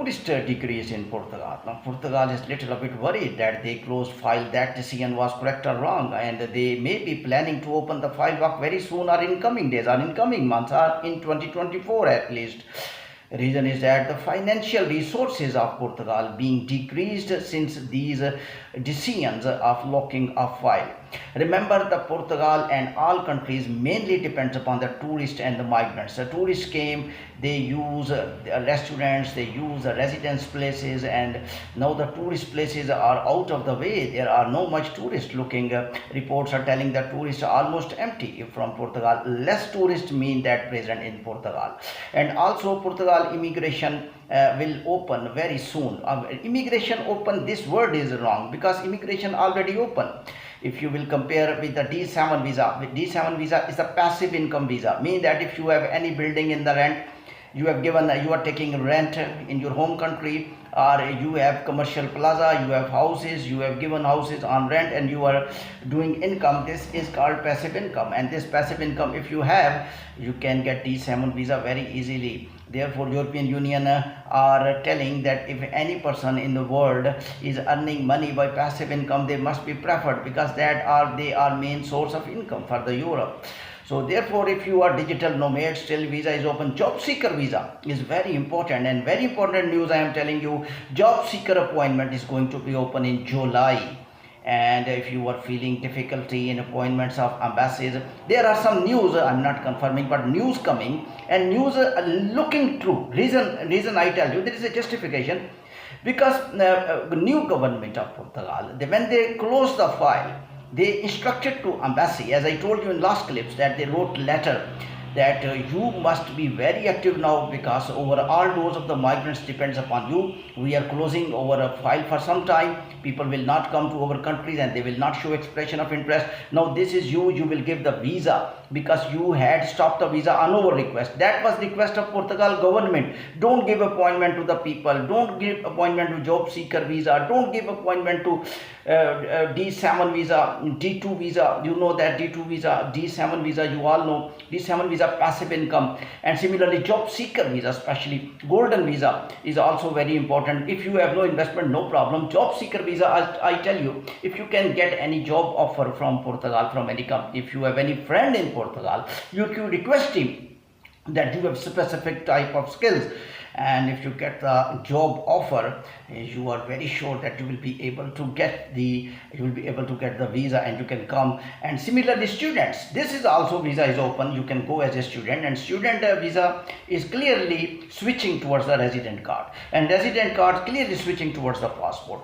tourist decrease in Portugal. Now, Portugal is little bit worried that they closed file, that decision was correct or wrong, and they may be planning to open the file work very soon or in coming days or in coming months or in 2024 at least. Reason is that the financial resources of Portugal being decreased since these decisions of locking of file. Remember, the Portugal and all countries mainly depends upon the tourists and the migrants. The tourists came, they use restaurants, they use residence places, and now the tourist places are out of the way. There are no much tourists looking. Reports are telling that tourists are almost empty from Portugal. Less tourists mean that present in Portugal. And also Portugal immigration will open very soon. Immigration open, this word is wrong because immigration already open. If you will compare with the D7 visa, D7 visa is a passive income visa, meaning that if you have any building in the rent, you are taking rent in your home country, or you have commercial plaza, you have houses, you have given houses on rent and you are doing income. This is called passive income, and this passive income, if you have, you can get D7 visa very easily. Therefore, European Union are telling that if any person in the world is earning money by passive income, they must be preferred because they are main source of income for the Europe. So therefore, if you are digital nomad, still visa is open. Job seeker visa is very important, and very important news I am telling you. Job seeker appointment is going to be open in July. And if you are feeling difficulty in appointments of embassies, there are some news, I'm not confirming, but news coming, and news looking true. Reason I tell you, there is a justification, because the new government of Portugal, when they closed the file, they instructed to embassy, as I told you in last clips, that they wrote letter that you must be very active now, because over all doors of the migrants depends upon you. We are closing over a file for some time. People will not come to our countries and they will not show expression of interest. Now this is you will give the visa, because you had stopped the visa on our request. That was request of Portugal government. Don't give appointment to the people. Don't give appointment to job seeker visa. Don't give appointment to D7 visa, D2 visa. You know that D2 visa, D7 visa, you all know. D7 visa passive income, and similarly job seeker visa, especially golden visa, is also very important. If you have no investment, no problem. Job seeker visa, I tell you, if you can get any job offer from Portugal, from any company, if you have any friend in Portugal, you can request him that you have specific type of skills, and if you get the job offer, you are very sure that you will be able to get the visa and you can come. And similarly students, this is also visa is open. You can go as a student, and student visa is clearly switching towards the resident card, and resident card clearly switching towards the passport.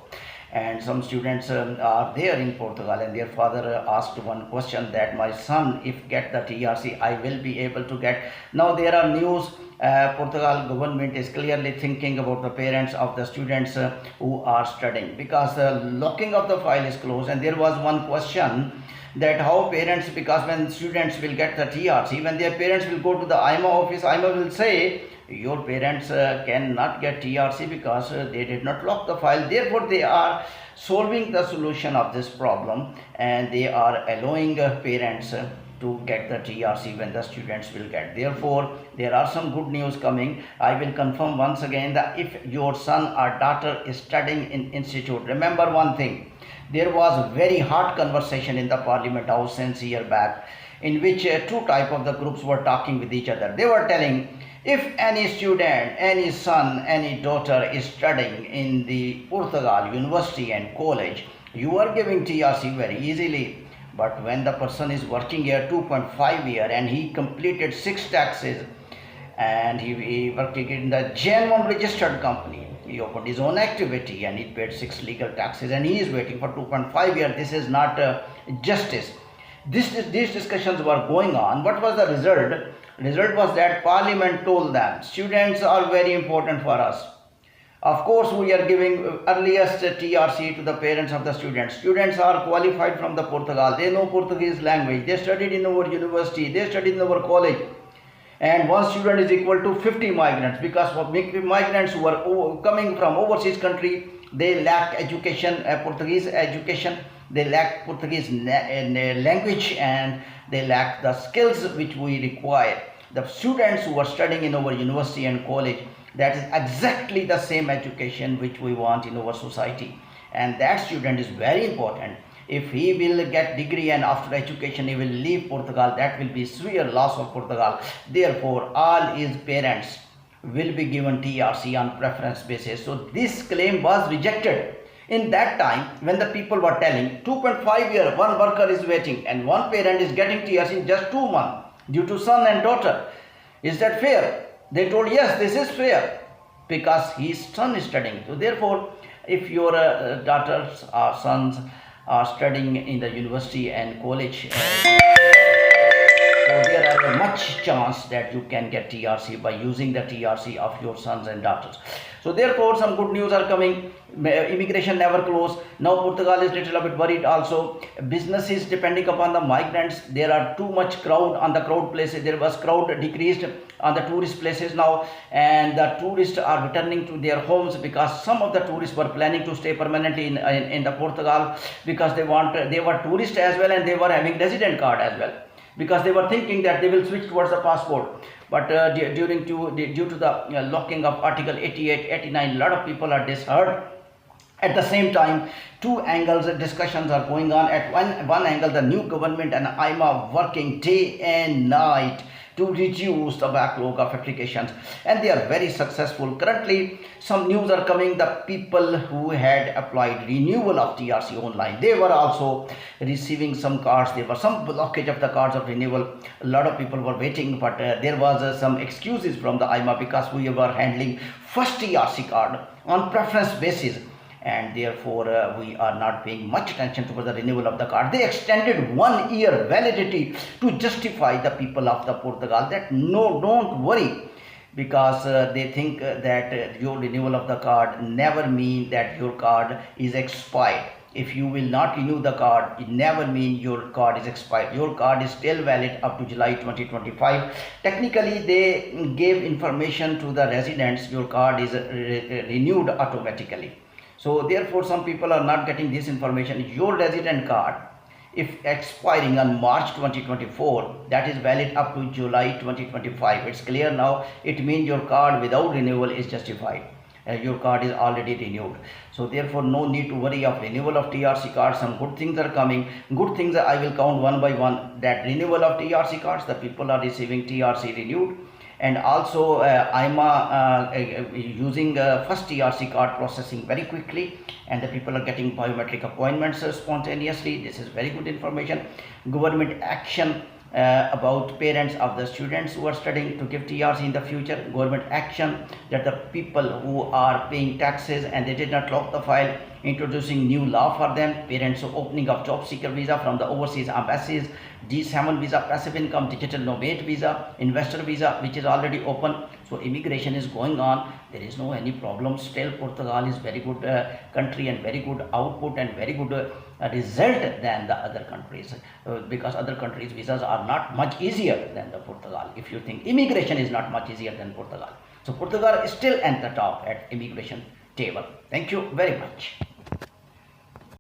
And some students are there in Portugal, and their father asked one question that my son, if get the TRC, I will be able to get. Now there are news, Portugal government is clearly thinking about the parents of the students who are studying, because locking of the file is closed. And there was one question that how parents, because when students will get the TRC, when their parents will go to the AIMA office, AIMA will say your parents cannot get TRC because they did not lock the file. Therefore, they are solving the solution of this problem, and they are allowing parents to get the TRC when the students will get. Therefore, there are some good news coming. I will confirm once again that if your son or daughter is studying in institute, remember one thing, there was a very hot conversation in the Parliament House since a year back, in which two type of the groups were talking with each other. They were telling, if any student, any son, any daughter is studying in the Portugal university and college, you are giving TRC very easily. But when the person is working here 2.5 year and he completed 6 taxes, and he working in the genuine registered company, he opened his own activity and he paid 6 legal taxes, and he is waiting for 2.5 years. This is not justice. These discussions were going on. What was the result? Result was that Parliament told them, students are very important for us. Of course, we are giving earliest TRC to the parents of the students. Students are qualified from the Portugal. They know Portuguese language. They studied in our university. They studied in our college. And one student is equal to 50 migrants, because for migrants who are coming from overseas country, they lack education, Portuguese education. They lack Portuguese language, and they lack the skills which we require. The students who are studying in our university and college That is exactly the same education which we want in our society, and that student is very important. If he will get degree and after education he will leave Portugal, that will be severe loss of Portugal. Therefore, all his parents will be given TRC on preference basis. So this claim was rejected. In that time, when the people were telling 2.5 years, one worker is waiting and one parent is getting TRC in just 2 months due to son and daughter. Is that fair? They told, yes, this is fair because his son is studying. So therefore, if your daughters or sons are studying in the university and college, so there are much chance that you can get TRC by using the TRC of your sons and daughters. So therefore, some good news are coming. Immigration never close. Now Portugal is little bit worried also. Businesses depending upon the migrants. There are too much crowd on the crowd places. There was crowd decreased on the tourist places now, and the tourists are returning to their homes because some of the tourists were planning to stay permanently in the Portugal because they were tourists as well and they were having resident card as well, because they were thinking that they will switch towards the passport. But due to the locking of Article 88, 89, a lot of people are disheartened. At the same time, two angles discussions are going on. At one angle, the new government and AIMA working day and night to reduce the backlog of applications, and they are very successful. Currently, some news are coming. The people who had applied renewal of TRC online, they were also receiving some cards. There was some blockage of the cards of renewal. A lot of people were waiting, but there was some excuses from the AIMA because we were handling first TRC card on preference basis, and therefore we are not paying much attention to the renewal of the card. They extended 1 year validity to justify the people of the Portugal that no, don't worry, because they think that your renewal of the card never mean that your card is expired. If you will not renew the card, it never means your card is expired. Your card is still valid up to July 2025. Technically, they gave information to the residents, your card is renewed automatically. So therefore, some people are not getting this information. Your resident card, if expiring on March 2024, that is valid up to July 2025. It's clear now. It means your card without renewal is justified. Your card is already renewed. So therefore, no need to worry of renewal of TRC cards. Some good things are coming. Good things I will count one by one. That renewal of TRC cards, the people are receiving TRC renewed. And also AIMA using first TRC card processing very quickly, and the people are getting biometric appointments spontaneously. This is very good information. Government action about parents of the students who are studying to give TRC in the future. Government action that the people who are paying taxes and they did not lock the file, introducing new law for them. Parents opening of job seeker visa from the overseas embassies, D7 visa, passive income, digital nomad visa, investor visa, which is already open. So immigration is going on. There is no any problem. Still, Portugal is very good country and very good output and very good result than the other countries, because other countries visas are not much easier than the Portugal. If you think immigration is not much easier than Portugal, so Portugal is still at the top at immigration table. Thank you very much.